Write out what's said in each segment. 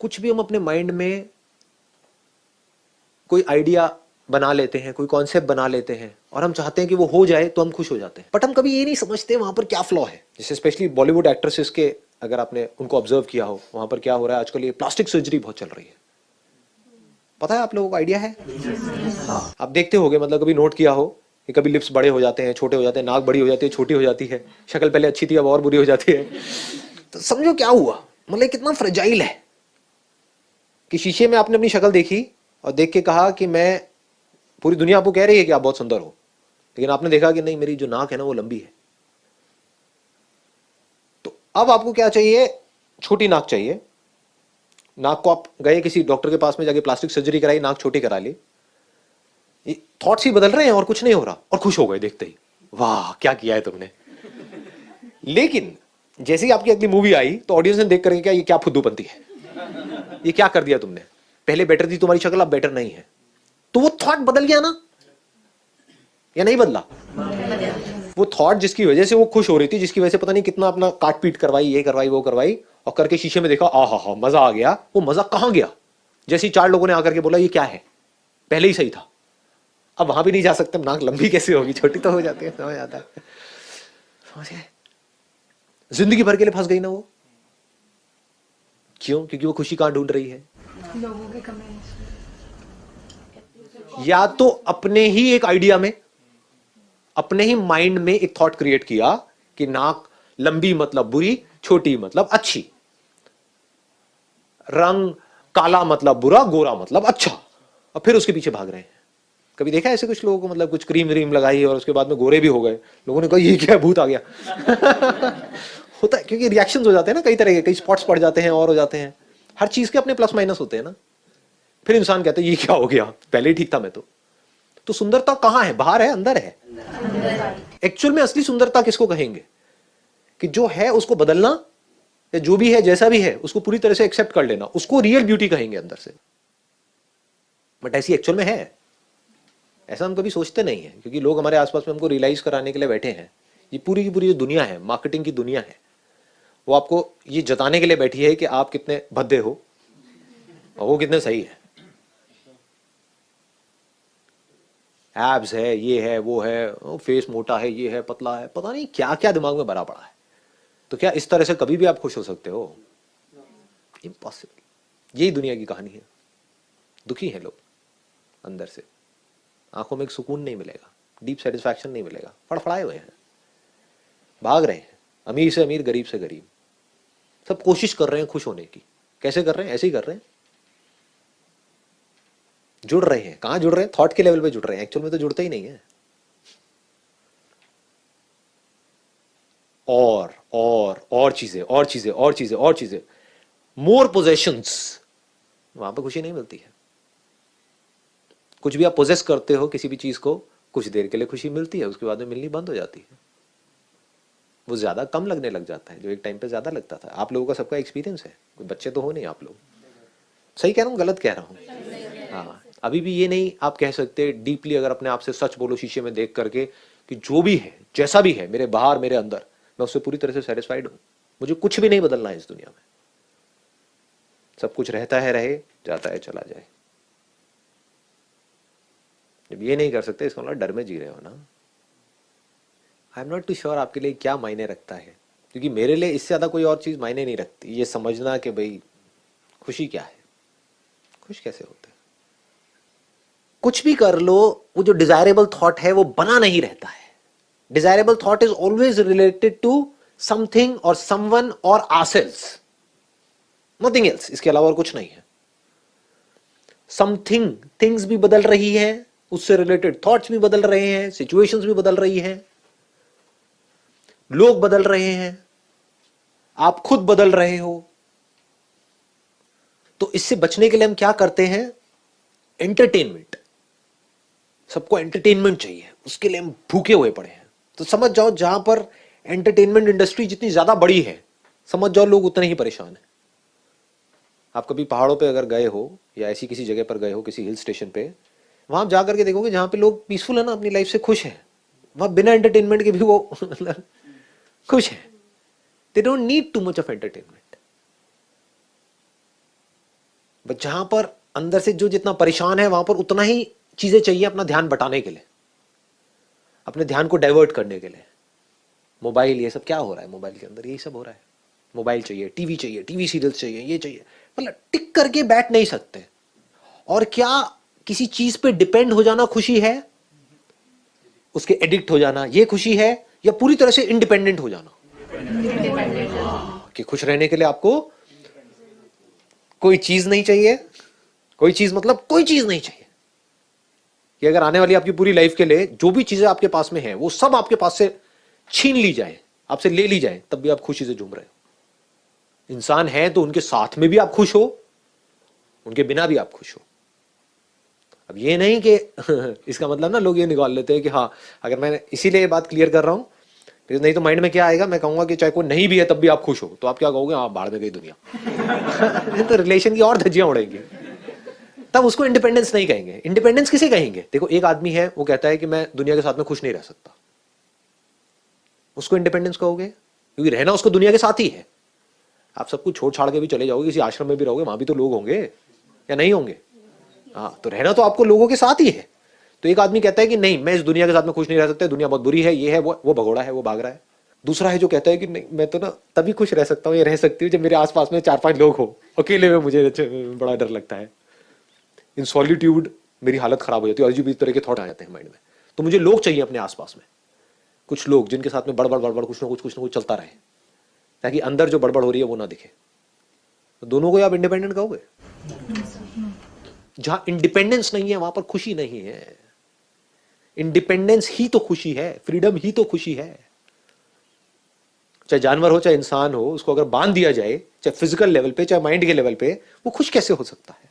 कुछ भी हम अपने माइंड में कोई आइडिया बना लेते हैं, कोई कॉन्सेप्ट बना लेते हैं और हम चाहते हैं कि वो हो जाए तो हम खुश हो जाते हैं, बट हम कभी ये नहीं समझते वहां पर क्या फ्लॉ है। जैसे स्पेशली बॉलीवुड एक्ट्रेसेस के अगर आपने उनको ऑब्जर्व किया हो, वहां पर क्या हो रहा है आजकल, ये प्लास्टिक सर्जरी बहुत चल रही है। पता है आप लोगों को आइडिया है? हाँ, आप देखते होगे, मतलब कभी नोट किया हो कि कभी लिप्स बड़े हो जाते हैं, छोटे हो जाते हैं, नाक बड़ी हो जाती है, छोटी हो जाती है, शक्ल पहले अच्छी थी अब और बुरी हो जाती है। तो समझो क्या हुआ, मतलब कितना फ्रेजाइल है कि शीशे में आपने अपनी शक्ल देखी और देख के कहा कि मैं, पूरी दुनिया आपको कह रही है कि आप बहुत सुंदर हो, लेकिन आपने देखा कि नहीं, मेरी जो नाक है ना वो लंबी है। तो अब आपको क्या चाहिए? छोटी नाक चाहिए। नाक को आप गए किसी डॉक्टर के पास में, जाके प्लास्टिक सर्जरी कराई, नाक छोटी करा ली, थॉट्स ही बदल रहे हैं और कुछ नहीं हो रहा, और खुश हो गए देखते ही, वाह क्या किया है तुमने। लेकिन जैसे ही आपकी अगली मूवी आई तो ऑडियंस ने देख करके क्या, ये क्या फुद्दूपंती है, ये क्या कर दिया तुमने, पहले बेटर थी तुम्हारी शक्ल अब बेटर नहीं है। तो वो थॉट बदल गया ना, या नहीं बदला? वो थॉट जिसकी वजह से वो खुश हो रही थी, जिसकी वजह से पता नहीं कितना अपना काट पीट करवाई, ये करवाई वो करवाई, और करके शीशे में देखा, आ हा मजा आ गया, वो मजा कहां गया? जैसे ही 4 लोगों ने आकर के बोला ये क्या है, पहले ही सही था, अब वहां भी नहीं जा सकते, नाक लंबी कैसे होगी, छोटी तो हो जाती है, समझ आता है। समझ गए? जिंदगी भर के लिए फंस गई ना वो। क्यों? क्योंकि वो खुशी कहां ढूंढ रही है? लोगों के कमेंट्स। या तो अपने ही एक आइडिया में, अपने ही माइंड में एक थॉट क्रिएट किया कि नाक लंबी मतलब बुरी, छोटी मतलब अच्छी, रंग काला मतलब बुरा, गोरा मतलब अच्छा, और फिर उसके पीछे भाग रहे हैं। कभी देखा ऐसे कुछ लोगों को, मतलब कुछ क्रीम व्रीम लगाई और उसके बाद में गोरे भी हो गए, लोगों ने कहा ये क्या भूत आ गया। होता है, क्योंकि रिएक्शंस हो जाते हैं ना कई तरह के, कई स्पॉट्स पड़ जाते हैं और हो जाते हैं, हर चीज के अपने प्लस माइनस होते हैं ना। फिर इंसान कहते हैं ये क्या हो गया, पहले ही ठीक था मैं तो सुंदरता कहां है? बाहर है, अंदर है? एक्चुअल में असली सुंदरता किसको कहेंगे? कि जो है उसको बदलना, या जो भी है जैसा भी है उसको पूरी तरह से एक्सेप्ट कर लेना, उसको रियल ब्यूटी कहेंगे अंदर से। बट ऐसी एक्चुअल में है? ऐसा हम कभी सोचते नहीं है, क्योंकि लोग हमारे आसपास में हमको रियलाइज कराने के लिए बैठे हैं। ये पूरी की पूरी जो दुनिया है, मार्केटिंग की दुनिया है, वो आपको ये जताने के लिए बैठी है कि आप कितने भद्दे हो और वो कितने सही है। एब्स है, ये है, वो है, फेस मोटा है, ये है, पतला है, पता नहीं क्या क्या दिमाग में भरा पड़ा है। तो क्या इस तरह से कभी भी आप खुश हो सकते हो? इम्पॉसिबल। यही दुनिया की कहानी है। दुखी हैं लोग अंदर से, आंखों में एक सुकून नहीं मिलेगा, डीप सेटिस्फैक्शन नहीं मिलेगा, फड़फड़ाए हुए हैं, भाग रहे हैं, अमीर से अमीर, गरीब से गरीब, सब कोशिश कर रहे हैं खुश होने की। कैसे कर रहे हैं? ऐसे ही कर रहे हैं, जुड़ रहे हैं। कहां जुड़ रहे हैं? थॉट के लेवल पे जुड़ रहे हैं, एक्चुअल में तो जुड़ते ही नहीं है। और चीजें, और चीजें, और चीजें, और चीजें, मोर पोजेशंस, वहां पर खुशी नहीं मिलती है। कुछ भी आप पोजेस करते हो किसी भी चीज को, कुछ देर के लिए खुशी मिलती है, उसके बाद में मिलनी बंद हो जाती है, वो ज्यादा कम लगने लग जाता है, जो एक टाइम पे ज्यादा लगता था। आप लोगों का सबका एक्सपीरियंस है, कोई बच्चे तो हो नहीं आप लोग। सही कह रहा हूँ, गलत कह रहा हूँ? हाँ, अभी भी ये नहीं आप कह सकते डीपली, अगर अपने आप से सच बोलो शीशे में देख करके, कि जो भी है, जैसा भी है, मेरे बाहर मेरे अंदर, मैं उससे पूरी तरह से सेटिस्फाइड हूं, मुझे कुछ भी नहीं बदलना है इस दुनिया में, सब कुछ रहता है, रहे, जाता है, चला जाए। जब ये नहीं कर सकते, इसका मतलब डर में जी रहे हो ना। I am not too sure आपके लिए क्या मायने रखता है, क्योंकि मेरे लिए इससे ज्यादा कोई और चीज मायने नहीं रखती, ये समझना कि भाई खुशी क्या है, खुश कैसे होते हैं। कुछ भी कर लो, वो जो डिजायरेबल थॉट है वो बना नहीं रहता है। Desirable thought is always related to something और समवन और आवरसेल्व्स, नथिंग एल्स, इसके अलावा और कुछ नहीं है। समथिंग, थिंग्स भी बदल रही है, उससे रिलेटेड थॉट्स भी बदल रहे हैं, सिचुएशंस भी बदल रही हैं, लोग बदल रहे हैं, आप खुद बदल रहे हो। तो इससे बचने के लिए हम क्या करते हैं? एंटरटेनमेंट। सबको एंटरटेनमेंट चाहिए, उसके लिए हम भूखे हुए पड़े हैं। तो समझ जाओ, जहां पर एंटरटेनमेंट इंडस्ट्री जितनी ज्यादा बड़ी है, समझ जाओ लोग उतने ही परेशान हैं। आप कभी पहाड़ों पे अगर गए हो, या ऐसी किसी जगह पर गए हो, किसी हिल स्टेशन पे, वहां जाकर के देखोगे जहां पे लोग पीसफुल है ना, अपनी लाइफ से खुश हैं, वहां बिना एंटरटेनमेंट के भी वो खुश हैं। They don't need too much of entertainment. But जहां पर अंदर से जो जितना परेशान है वहां पर उतना ही चीजें चाहिए अपना ध्यान बटाने के लिए, अपने ध्यान को डाइवर्ट करने के लिए। मोबाइल, ये सब क्या हो रहा है मोबाइल के अंदर, यही सब हो रहा है। मोबाइल चाहिए, टीवी सीरियल्स चाहिए, ये चाहिए, मतलब टिक करके बैठ नहीं सकते। और क्या किसी चीज पे डिपेंड हो जाना खुशी है, उसके एडिक्ट हो जाना ये खुशी है, या पूरी तरह से इंडिपेंडेंट हो जाना? कि खुश रहने के लिए आपको कोई चीज नहीं चाहिए, कोई चीज मतलब कोई चीज नहीं चाहिए, कि अगर आने वाली आपकी पूरी लाइफ के लिए जो भी चीजें आपके पास में है वो सब आपके पास से छीन ली जाए, आपसे ले ली जाए, तब भी आप खुशी से झूम रहे हो। इंसान है तो उनके साथ में भी आप खुश हो, उनके बिना भी आप खुश हो। अब ये नहीं कि इसका मतलब ना लोग ये निकाल लेते हैं कि हाँ, अगर मैं इसीलिए ये बात क्लियर कर रहा हूं, नहीं तो माइंड में क्या आएगा, मैं कहूंगा कि चाहे कोई नहीं भी है तब भी आप खुश हो, तो आप क्या कहोगे, हाँ बाहर में गई दुनिया। तो रिलेशन की और धज्जियां उड़ेंगी, तब उसको इंडिपेंडेंस नहीं कहेंगे। इंडिपेंडेंस किसे कहेंगे? देखो, एक आदमी है वो कहता है कि मैं दुनिया के साथ में खुश नहीं रह सकता, उसको इंडिपेंडेंस कहोगे? क्योंकि रहना उसको दुनिया के साथ ही है। आप सब कुछ छोड़ छाड़ के भी चले जाओगे, किसी आश्रम में भी रहोगे, वहां भी तो लोग होंगे या नहीं होंगे? हाँ, तो रहना तो आपको लोगों के साथ ही है। तो एक आदमी कहता है कि नहीं, मैं इस दुनिया के साथ में खुश नहीं रह सकता, दुनिया बहुत बुरी है, ये है, वो भगोड़ा है, वो भाग रहा है। दूसरा है जो कहता है कि नहीं, मैं तो ना तभी खुश रह सकता हूँ, ये रह सकती हूँ जब मेरे आसपास में 4-5 लोग हो, अकेले में मुझे बड़ा डर लगता है, इन सॉलिट्यूड मेरी हालत खराब हो जाती है, अजीब इस तरह के थॉट आ जाते हैं माइंड में। तो मुझे लोग चाहिए अपने आसपास में, कुछ लोग जिनके साथ में बड़बड़ कुछ ना कुछ चलता रहे, ताकि अंदर जो बड़बड़ हो रही है वो ना दिखे। तो दोनों को आप इंडिपेंडेंट कहोगे? जहां इंडिपेंडेंस नहीं है वहां पर खुशी नहीं है। इंडिपेंडेंस ही तो खुशी है, फ्रीडम ही तो खुशी है। चाहे जानवर हो चाहे इंसान हो, उसको अगर बांध दिया जाए, चाहे फिजिकल लेवल पे चाहे माइंड के लेवल पे, वो खुश कैसे हो सकता है?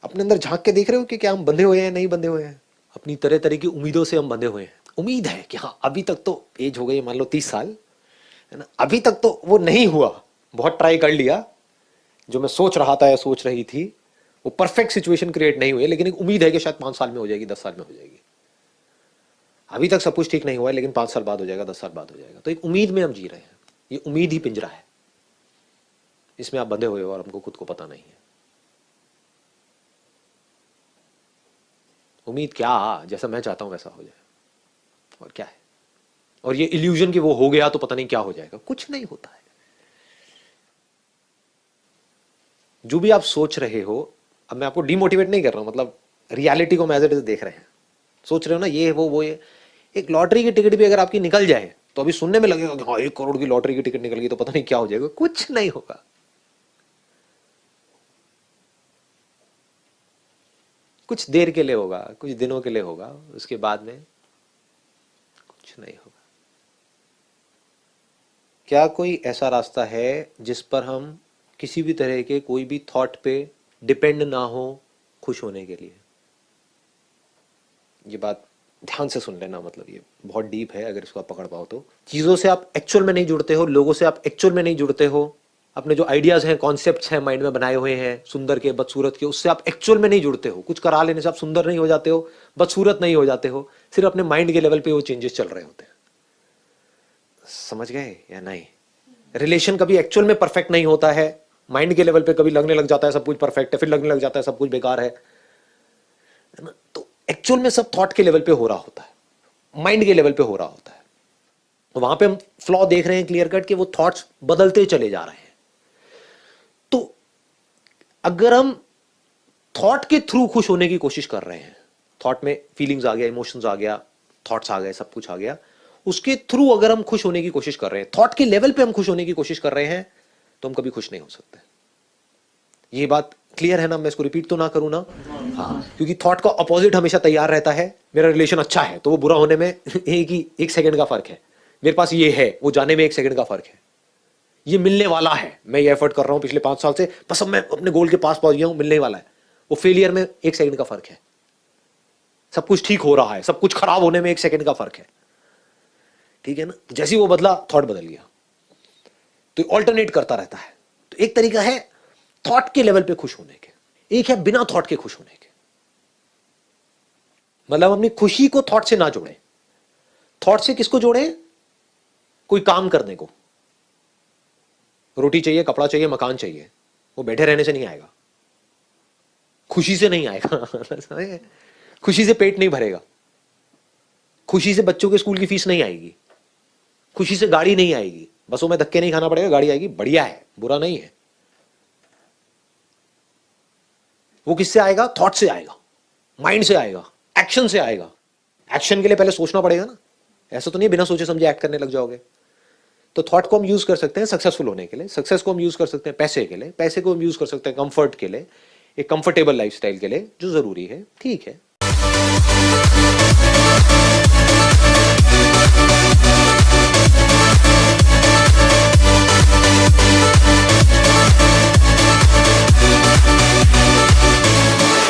अपने अंदर झांक के देख रहे हो कि क्या हम बंधे हुए हैं, नहीं बंधे हुए हैं? अपनी तरह तरह की उम्मीदों से हम बंधे हुए हैं। उम्मीद है कि हाँ, अभी तक तो एज हो गई, मान लो 30 साल, है ना, अभी तक तो वो नहीं हुआ, बहुत ट्राई कर लिया, जो मैं सोच रहा था या सोच रही थी वो परफेक्ट सिचुएशन क्रिएट नहीं हुई, लेकिन एक उम्मीद है कि शायद 5 साल में हो जाएगी, 10 साल में हो जाएगी। अभी तक सब कुछ ठीक नहीं हुआ है, लेकिन 5 साल बाद हो जाएगा, 10 साल बाद हो जाएगा। तो एक उम्मीद में हम जी रहे हैं, ये उम्मीद ही पिंजरा है, इसमें आप बंधे हुए हो और हमको खुद को पता नहीं है। उम्मीद क्या, जैसा मैं चाहता हूं वैसा हो जाए, और क्या है? और ये इल्यूजन कि वो हो गया तो पता नहीं क्या हो जाएगा, कुछ नहीं होता है। जो भी आप सोच रहे हो, अब मैं आपको डिमोटिवेट नहीं कर रहा हूं, मतलब रियलिटी को एज इट इज देख रहे हैं। सोच रहे हो ना ये वो ये, एक लॉटरी की टिकट भी अगर आपकी निकल जाए तो अभी सुनने में लगेगा कि हाँ 1 करोड़ की लॉटरी की टिकट निकल गई तो पता नहीं क्या हो जाएगा, कुछ नहीं होगा। कुछ देर के लिए होगा, कुछ दिनों के लिए होगा, उसके बाद में कुछ नहीं होगा। क्या कोई ऐसा रास्ता है जिस पर हम किसी भी तरह के कोई भी थॉट पे डिपेंड ना हो खुश होने के लिए? ये बात ध्यान से सुन लेना, मतलब ये बहुत डीप है, अगर इसको आप पकड़ पाओ तो। चीजों से आप एक्चुअल में नहीं जुड़ते हो, लोगों से आप एक्चुअल में नहीं जुड़ते हो, अपने जो आइडियाज हैं, कॉन्सेप्ट्स हैं माइंड में बनाए हुए हैं, सुंदर के बदसूरत के, उससे आप एक्चुअल में नहीं जुड़ते हो। कुछ करा लेने से आप सुंदर नहीं हो जाते हो, बदसूरत नहीं हो जाते हो, सिर्फ अपने माइंड के लेवल पे वो चेंजेस चल रहे होते हैं। समझ गए या नहीं? रिलेशन कभी एक्चुअल में परफेक्ट नहीं होता है, माइंड के लेवल पे कभी लगने लग जाता है सब कुछ परफेक्ट है, फिर लगने लग जाता है सब कुछ बेकार है ना? तो एक्चुअल में सब थॉट के लेवल पे हो रहा होता है, माइंड के लेवल पे हो रहा होता है। तो वहां पे हम फ्लॉ देख रहे हैं क्लियर कट कि वो थॉट्स बदलते चले जा रहे हैं। तो अगर हम थॉट के थ्रू खुश होने की कोशिश कर रहे हैं, थॉट में फीलिंग्स आ गया, इमोशंस आ गया, थॉट्स आ गए, सब कुछ आ गया, उसके थ्रू अगर हम खुश होने की कोशिश कर रहे हैं, थॉट के लेवल पे हम खुश होने की कोशिश कर रहे हैं, तो हम कभी खुश नहीं हो सकते। ये बात क्लियर है ना? मैं इसको रिपीट तो ना करूं ना? हाँ, क्योंकि थॉट का अपोजिट हमेशा तैयार रहता है। मेरा रिलेशन अच्छा है तो वो बुरा होने में एक सेकंड का फर्क है, मेरे पास ये है वो जाने में 1 सेकंड का फर्क है, ये मिलने वाला है, मैं ये एफर्ट कर रहा हूं पिछले 5 साल से, बस अब मैं अपने गोल के पास पहुंच गया हूं, मिलने वाला है, वो फेलियर में 1 सेकंड का फर्क है। सब कुछ ठीक हो रहा है, सब कुछ खराब होने में 1 सेकंड का फर्क है, ठीक है ना? जैसे ही वो बदला, थॉट बदल गया। तो ऑल्टरनेट करता रहता है। तो एक तरीका है थॉट के लेवल पे खुश होने के, एक है बिना थॉट के खुश होने के। मतलब अपनी खुशी को थॉट से ना जोड़े। थॉट से किसको जोड़े? कोई काम करने को। रोटी चाहिए, कपड़ा चाहिए, मकान चाहिए, वो बैठे रहने से नहीं आएगा, खुशी से नहीं आएगा। खुशी से पेट नहीं भरेगा, खुशी से बच्चों के स्कूल की फीस नहीं आएगी, खुशी से गाड़ी नहीं आएगी, बसों में धक्के नहीं खाना पड़ेगा, गाड़ी आएगी, बढ़िया है, बुरा नहीं है। वो किससे आएगा? थॉट से आएगा, माइंड से आएगा, एक्शन से आएगा। एक्शन के लिए पहले सोचना पड़ेगा ना, ऐसा तो नहीं बिना सोचे समझे एक्ट करने लग जाओगे। तो थॉट को हम यूज कर सकते हैं सक्सेसफुल होने के लिए, सक्सेस को हम यूज कर सकते हैं पैसे के लिए, पैसे को हम यूज कर सकते हैं कंफर्ट के लिए, एक कंफर्टेबल लाइफस्टाइल के लिए जो जरूरी है, ठीक है।